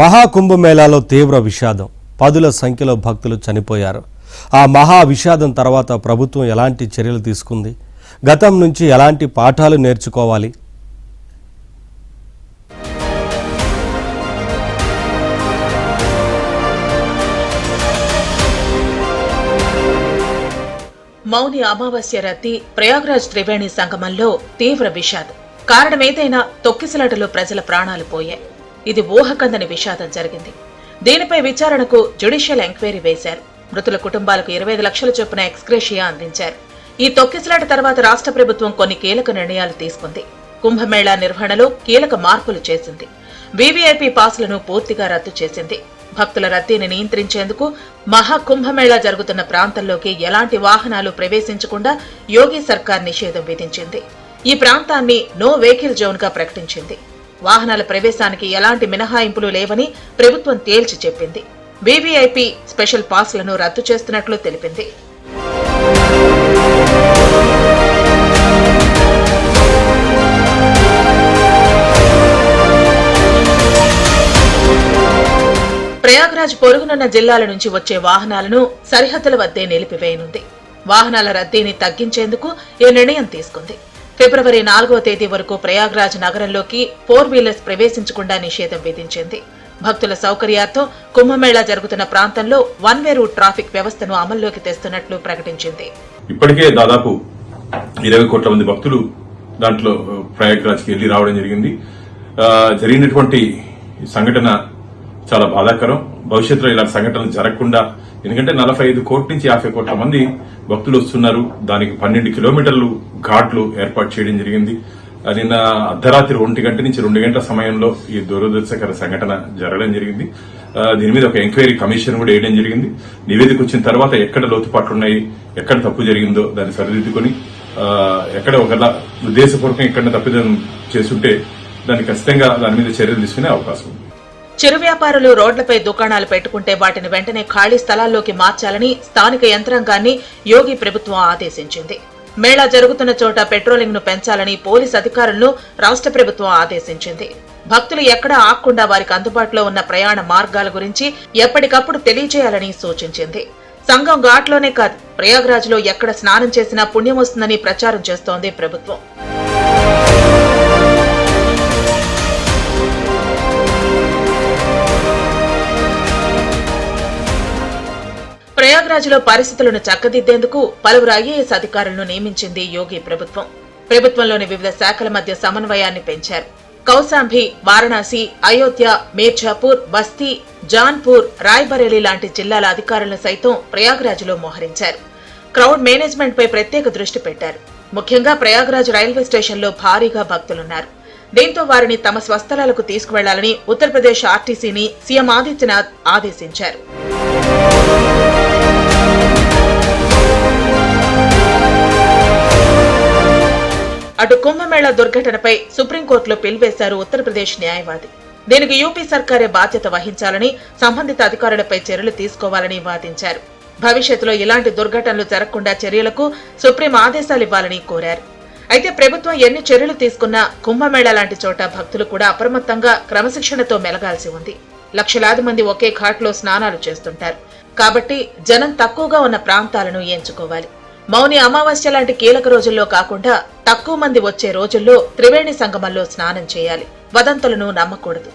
మహాకుంభమేళాలో తీవ్ర విషాదం. పదుల సంఖ్యలో భక్తులు చనిపోయారు. ఆ మహా విషాదం తర్వాత ప్రభుత్వం ఎలాంటి చర్యలు తీసుకుంది? గతం నుంచి ఎలాంటి పాఠాలు నేర్చుకోవాలి? మౌని అమావాస్య రద్దీ ప్రయాగ్రాజ్ త్రివేణి సంగమంలో తీవ్ర విషాదం. కారణమేదైనా తొక్కిసలాటలో ప్రజల ప్రాణాలు పోయాయి. ఇది ఊహకందని విషాదం జరిగింది. దీనిపై విచారణకు జ్యుడిషియల్ ఎంక్వైరీ వేశారు. మృతుల కుటుంబాలకు 25 లక్షల చొప్పున ఎక్స్గ్రేషియా అందించారు. ఈ తొక్కిసలాట తర్వాత రాష్ట్ర ప్రభుత్వం కొన్ని కీలక నిర్ణయాలు తీసుకుంది. కుంభమేళా నిర్వహణలో కీలక మార్పులు చేసింది. వీవీఐపీ పాసులను పూర్తిగా రద్దు చేసింది. భక్తుల రద్దీని నియంత్రించేందుకు మహాకుంభమేళా జరుగుతున్న ప్రాంతంలోకి ఎలాంటి వాహనాలు ప్రవేశించకుండా యోగి సర్కార్ నిషేధం విధించింది. ఈ ప్రాంతాన్ని నో వెహికల్ జోన్ గా ప్రకటించింది. వాహనాల ప్రవేశానికి ఎలాంటి మినహాయింపులు లేవని ప్రభుత్వం తేల్చి చెప్పింది. వీవీఐపీ స్పెషల్ పాస్లను రద్దు చేస్తున్నట్లు తెలిపింది. ప్రయాగ్రాజ్ పొరుగునున్న జిల్లాల నుంచి వచ్చే వాహనాలను సరిహద్దుల వద్దే నిలిపివేయనుంది. వాహనాల రద్దీని తగ్గించేందుకు ఈ నిర్ణయం తీసుకుంది. ఫిబ్రవరి 4వ తేదీ వరకు ప్రయాగ్రాజ్ నగరంలోకి 4 వీలర్స్ ప్రవేశించకుండా నిషేధం విధించింది. భక్తుల సౌకర్యార్థం కుంభమేళా జరుగుతున్న ప్రాంతంలో 1 వే రూట్ ట్రాఫిక్ వ్యవస్థను అమల్లోకి తెస్తున్నట్లు ప్రకటించింది. ఇప్పటికే దాదాపు 20 కోట్ల మంది భక్తులు దాంట్లో ప్రయాగ్రాజ్కి వెళ్లి రావడం జరిగింది. జరిగినటువంటి సంఘటన చాలా బాధాకరం. భవిష్యత్తులో ఇలాంటి సంఘటనలు జరగకుండా, ఎందుకంటే 45 కోట్ల నుంచి 50 కోట్ల మంది భక్తులు వస్తున్నారు. దానికి 12 కిలోమీటర్లు ఘాట్లు ఏర్పాటు చేయడం జరిగింది. నిన్న అర్ధరాత్రి 1 గంట నుంచి 2 గంటల సమయంలో ఈ దురదృష్టకర సంఘటన జరగడం జరిగింది. దీని మీద ఒక ఎంక్వైరీ కమిషన్ కూడా వేయడం జరిగింది. నివేదిక వచ్చిన తర్వాత ఎక్కడ లోతుపాట్లున్నాయి, ఎక్కడ తప్పు జరిగిందో దాన్ని సరిదిద్దుకొని, ఎక్కడ ఒకలా ఉద్దేశపూర్వకంగా ఎక్కడ తప్పిదం చేస్తుంటే దాన్ని ఖచ్చితంగా దాని మీద చర్యలు తీసుకునే అవకాశం ఉంది. చిరు వ్యాపారులు రోడ్లపై దుకాణాలు పెట్టుకుంటే వాటిని వెంటనే ఖాళీ స్థలాల్లోకి మార్చాలని స్థానిక యంత్రాంగాన్ని యోగి ప్రభుత్వం ఆదేశించింది. మేళా జరుగుతున్న చోట పెట్రోలింగ్ ను పెంచాలని పోలీస్ అధికారులను రాష్ట్ర ప్రభుత్వం ఆదేశించింది. భక్తులు ఎక్కడా ఆగకుండా వారికి అందుబాటులో ఉన్న ప్రయాణ మార్గాల గురించి ఎప్పటికప్పుడు తెలియజేయాలని సూచించింది. సంగం ఘాట్లోనే కాదు, ప్రయాగ్రాజ్ లో ఎక్కడ స్నానం చేసినా పుణ్యం వస్తుందని ప్రచారం చేస్తోంది ప్రభుత్వం. ప్రయాగ్రాజ్ లో పరిస్థితులను చక్కదిద్దేందుకు పలువురు ఐఏఎస్ అధికారులను నియమించింది యోగి ప్రభుత్వం. ప్రభుత్వంలోని వివిధ శాఖల మధ్య సమన్వయాన్ని పెంచారు. కౌశాంబి, వారణాసి, అయోధ్య, మీర్జాపూర్, బస్తీ, జాన్పూర్, రాయ్బరేలీ లాంటి జిల్లాల అధికారులను సైతం ప్రయాగ్రాజ్ లో మోహరించారు. క్రౌడ్ మేనేజ్మెంట్ పై ప్రత్యేక దృష్టి పెట్టారు. ముఖ్యంగా ప్రయాగ్రాజ్ రైల్వే స్టేషన్లో భారీగా భక్తులున్నారు. దీంతో వారిని తమ స్వస్థలాలకు తీసుకువెళ్లాలని ఉత్తరప్రదేశ్ ఆర్టీసీని సీఎం ఆదిత్యనాథ్ ఆదేశించారు. అటు కుంభమేళా దుర్ఘటనపై సుప్రీంకోర్టులో పిల్ వేశారు ఉత్తరప్రదేశ్ న్యాయవాది. దీనికి యూపీ సర్కారే బాధ్యత వహించాలని, సంబంధిత అధికారులపై చర్యలు తీసుకోవాలని వాదించారు. భవిష్యత్తులో ఇలాంటి దుర్ఘటనలు జరగకుండా చర్యలకు సుప్రీం ఆదేశాలివ్వాలని కోరారు. అయితే ప్రభుత్వం ఎన్ని చర్యలు తీసుకున్నా కుంభమేళా లాంటి చోట భక్తులు కూడా అప్రమత్తంగా క్రమశిక్షణతో మెలగాల్సి ఉంది. లక్షలాది మంది ఒకే ఘాట్లో స్నానాలు చేస్తుంటారు. కాబట్టి జనం తక్కువగా ఉన్న ప్రాంతాలను ఎంచుకోవాలి. మౌని అమావాస్య లాంటి కీలక రోజుల్లో కాకుండా తక్కువ మంది వచ్చే రోజుల్లో త్రివేణి సంగమంలో స్నానం చేయాలి. వదంతులను నమ్మకూడదు.